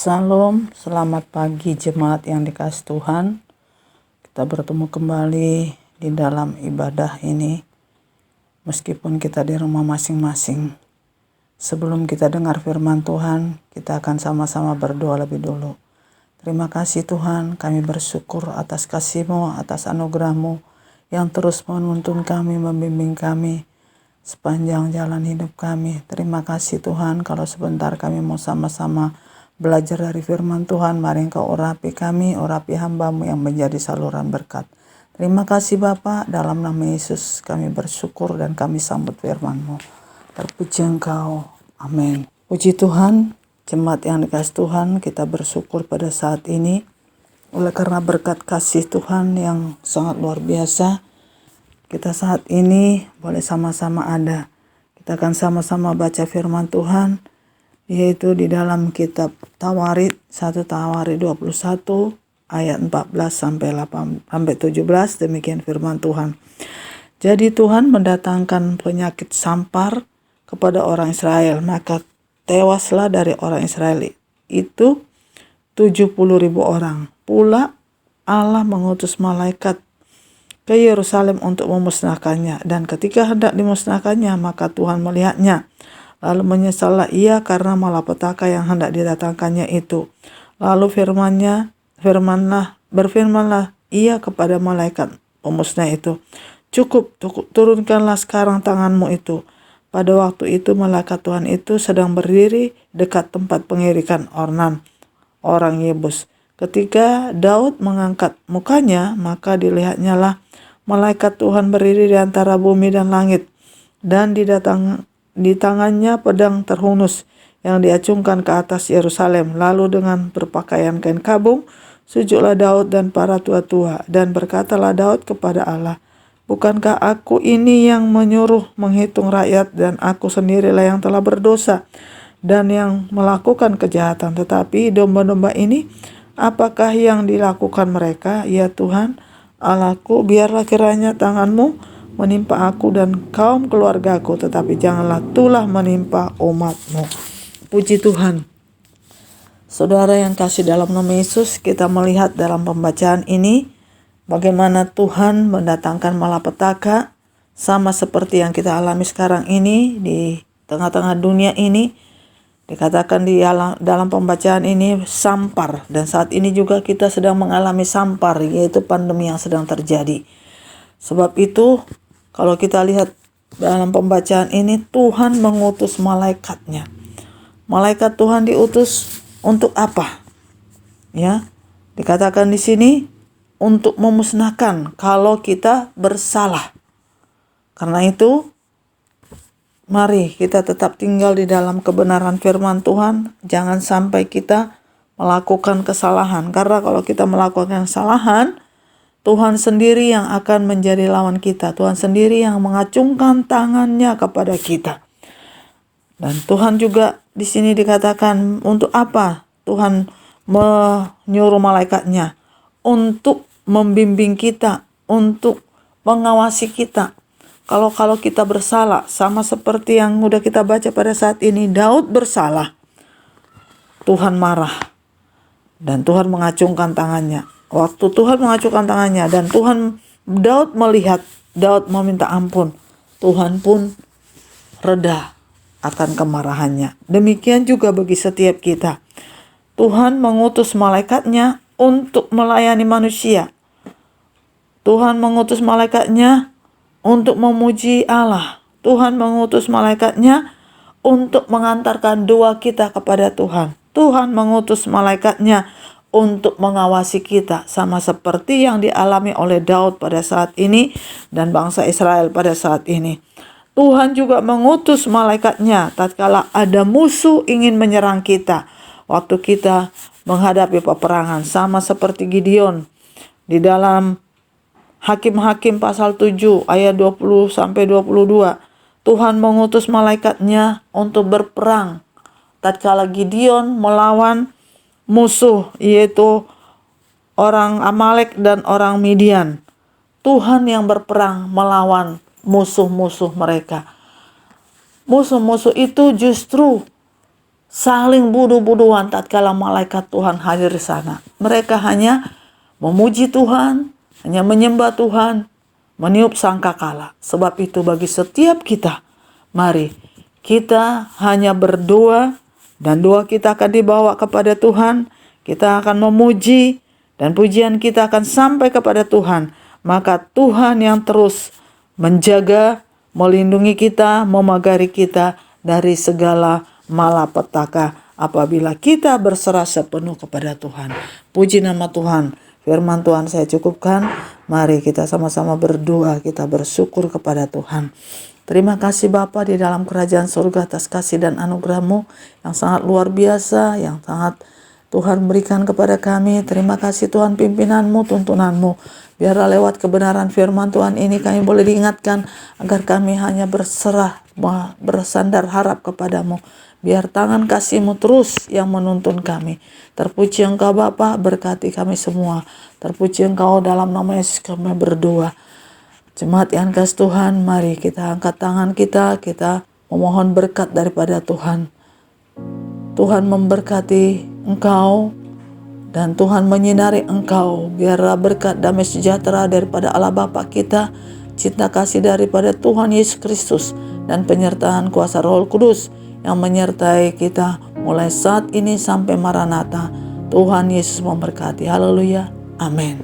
Salam, selamat pagi jemaat yang dikasihi Tuhan. Kita bertemu kembali di dalam ibadah ini, meskipun kita di rumah masing-masing. Sebelum kita dengar firman Tuhan, kita akan sama-sama berdoa lebih dulu. Terima kasih Tuhan, kami bersyukur atas kasih-Mu, atas anugerah-Mu yang terus menuntun kami, membimbing kami sepanjang jalan hidup kami. Terima kasih Tuhan, kalau sebentar kami mau sama-sama belajar dari firman Tuhan, mari Engkau urapi kami, urapi hamba-Mu yang menjadi saluran berkat. Terima kasih Bapa, dalam nama Yesus kami bersyukur dan kami sambut firman-Mu. Terpuji Engkau, amin. Puji Tuhan, jemaat yang dikasihi Tuhan, kita bersyukur pada saat ini, oleh karena berkat kasih Tuhan yang sangat luar biasa, kita saat ini boleh sama-sama ada. Kita akan sama-sama baca firman Tuhan, yaitu di dalam kitab Tawarid, 1 Tawarid 21 ayat 14 sampai 17, demikian firman Tuhan. Jadi Tuhan mendatangkan penyakit sampar kepada orang Israel, maka tewaslah dari orang Israel itu 70.000 orang. Pula Allah mengutus malaikat ke Yerusalem untuk memusnahkannya, dan ketika hendak dimusnahkannya, maka Tuhan melihatnya. Lalu menyesallah ia karena malapetaka yang hendak didatangkannya itu. Lalu berfirmanlah ia kepada malaikat pemusnah itu, cukup, turunkanlah sekarang tanganmu itu. Pada waktu itu malaikat Tuhan itu sedang berdiri dekat tempat pengirikan Ornan, orang Yebus. Ketika Daud mengangkat mukanya, maka dilihatnya lah malaikat Tuhan berdiri di antara bumi dan langit, dan di tangannya pedang terhunus yang diacungkan ke atas Yerusalem. Lalu dengan berpakaian kain kabung, sujudlah Daud dan para tua-tua, dan berkatalah Daud kepada Allah, bukankah aku ini yang menyuruh menghitung rakyat, dan aku sendirilah yang telah berdosa dan yang melakukan kejahatan? Tetapi domba-domba ini, apakah yang dilakukan mereka? Ya Tuhan Allahku, biarlah kiranya tanganmu menimpa aku dan kaum keluargaku, tetapi janganlah tulah menimpa umat-Mu. Puji Tuhan. Saudara yang kasih dalam nama Yesus, kita melihat dalam pembacaan ini bagaimana Tuhan mendatangkan malapetaka, sama seperti yang kita alami sekarang ini di tengah-tengah dunia ini. Dikatakan dalam pembacaan ini sampar, dan saat ini juga kita sedang mengalami sampar, yaitu pandemi yang sedang terjadi. Sebab itu kalau kita lihat dalam pembacaan ini, Tuhan mengutus malaikatnya. Malaikat Tuhan diutus untuk apa? Ya, dikatakan di sini untuk memusnahkan kalau kita bersalah. Karena itu, mari kita tetap tinggal di dalam kebenaran firman Tuhan. Jangan sampai kita melakukan kesalahan. Karena kalau kita melakukan kesalahan, Tuhan sendiri yang akan menjadi lawan kita. Tuhan sendiri yang mengacungkan tangannya kepada kita. Dan Tuhan juga di sini dikatakan untuk apa? Tuhan menyuruh malaikatnya untuk membimbing kita, untuk mengawasi kita. Kalau kita bersalah, sama seperti yang udah kita baca pada saat ini, Daud bersalah, Tuhan marah dan Tuhan mengacungkan tangannya. Waktu Tuhan mengacungkan tangannya dan Daud melihat, Daud meminta ampun, Tuhan pun reda akan kemarahannya. Demikian juga bagi setiap kita. Tuhan mengutus malaikatnya untuk melayani manusia. Tuhan mengutus malaikatnya untuk memuji Allah. Tuhan mengutus malaikatnya untuk mengantarkan doa kita kepada Tuhan. Tuhan mengutus malaikatnya untuk mengawasi kita, sama seperti yang dialami oleh Daud pada saat ini dan bangsa Israel pada saat ini. Tuhan juga mengutus malaikatnya tatkala ada musuh ingin menyerang kita, waktu kita menghadapi peperangan, sama seperti Gideon di dalam Hakim-Hakim pasal 7 ayat 20 sampai 22. Tuhan mengutus malaikatnya untuk berperang tatkala Gideon melawan musuh, yaitu orang Amalek dan orang Midian. Tuhan yang berperang melawan musuh-musuh mereka. Musuh-musuh itu justru saling bunuh-bunuhan tatkala malaikat Tuhan hadir di sana. Mereka hanya memuji Tuhan, hanya menyembah Tuhan, meniup sangkakala. Sebab itu bagi setiap kita, mari kita hanya berdoa dan doa kita akan dibawa kepada Tuhan. Kita akan memuji dan pujian kita akan sampai kepada Tuhan. Maka Tuhan yang terus menjaga, melindungi kita, memagari kita dari segala malapetaka apabila kita berserah sepenuh kepada Tuhan. Puji nama Tuhan. Firman Tuhan saya cukupkan. Mari kita sama-sama berdoa, kita bersyukur kepada Tuhan. Terima kasih Bapa di dalam kerajaan surga atas kasih dan anugerah-Mu yang sangat luar biasa, yang sangat Tuhan berikan kepada kami. Terima kasih Tuhan pimpinan-Mu, tuntunan-Mu. Biarlah lewat kebenaran firman Tuhan ini kami boleh diingatkan agar kami hanya berserah, bersandar harap kepadamu. Biar tangan kasih-Mu terus yang menuntun kami. Terpuji Engkau Bapa, berkati kami semua. Terpuji Engkau, dalam nama Yesus kami berdoa. Jemaat yang kasih Tuhan, mari kita angkat tangan kita memohon berkat daripada Tuhan. Tuhan memberkati engkau dan Tuhan menyinari engkau. Biarlah berkat damai sejahtera daripada Allah Bapa kita, cinta kasih daripada Tuhan Yesus Kristus, dan penyertaan kuasa Roh Kudus yang menyertai kita mulai saat ini sampai Maranatha. Tuhan Yesus memberkati. Haleluya. Amin.